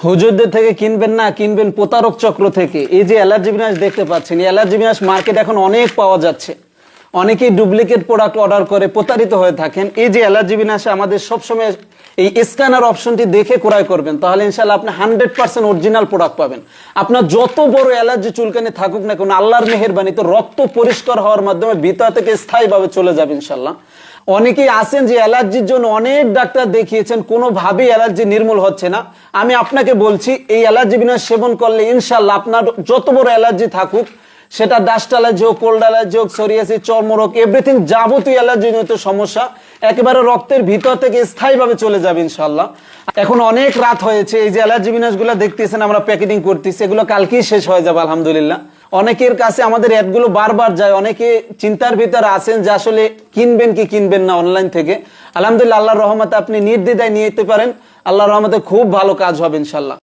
হুজুরদের থেকে কিনবেন না, কিনবেন প্রতারক চক্র থেকে। এই যে অ্যালার্জি বিনাশ দেখতে পাচ্ছেন, এই অ্যালার্জি বিনাশ মার্কেট এখন অনেক পাওয়া যাচ্ছে। অনেকেই ডুপ্লিকেট প্রোডাক্ট অর্ডার করে প্রতারিত হয়ে থাকেন। এই যে অ্যালার্জি বিনাশে আমাদের সবসময় এই স্ক্যানার অপশনটি দেখে ক্রয় করবেন, তাহলে ইনশাল্লাহ আপনি 100% অরিজিনাল প্রোডাক্ট পাবেন। আপনার যত বড় অ্যালার্জি চুলকানি থাকুক না কেন, আল্লাহর মেহেরবানিতে রক্ত পরিষ্কার হওয়ার মাধ্যমে ভিতর থেকে স্থায়ীভাবে চলে যাবে ইনশাল্লাহ। অনেকেই আছেন যে অ্যালার্জির জন্য অনেক ডাক্তার দেখিয়েছেন, কোনোভাবেই অ্যালার্জি নির্মূল হচ্ছে না। আমি আপনাকে বলছি, এই অ্যালার্জি বিনাশ সেবন করলে ইনশাল্লাহ আপনার যত বড় অ্যালার্জি থাকুক, সেটা ডাস্ট অ্যালার্জি হোক, কোল্ড অ্যালার্জি হোক, সোরিয়াসিস, চর্মরোগ, এভরিথিং যাবতীয় অ্যালার্জিজনিত সমস্যা একেবারে রক্তের ভিতর থেকে স্থায়ীভাবে চলে যাবে ইনশাল্লাহ। এখন অনেক রাত হয়েছে, এই যে অ্যালার্জি বিনাশগুলো দেখতেছেন আমরা প্যাকেটিং করতেছি, এগুলো কালকেই শেষ হয়ে যাবে আলহামদুলিল্লাহ। অনেকের কাছে আমাদের অ্যাডগুলো বারবার যায়, অনেকে চিন্তার ভিতরে আছেন যে আসলে কিনবেন কি কিনবেন না অনলাইন থেকে। আলহামদুলিল্লাহ, আল্লাহর রহমতে আপনি নির্দ্বিধায় নিয়ে যেতে পারেন। আল্লাহর রহমতে খুব ভালো কাজ হবে ইনশাল্লাহ।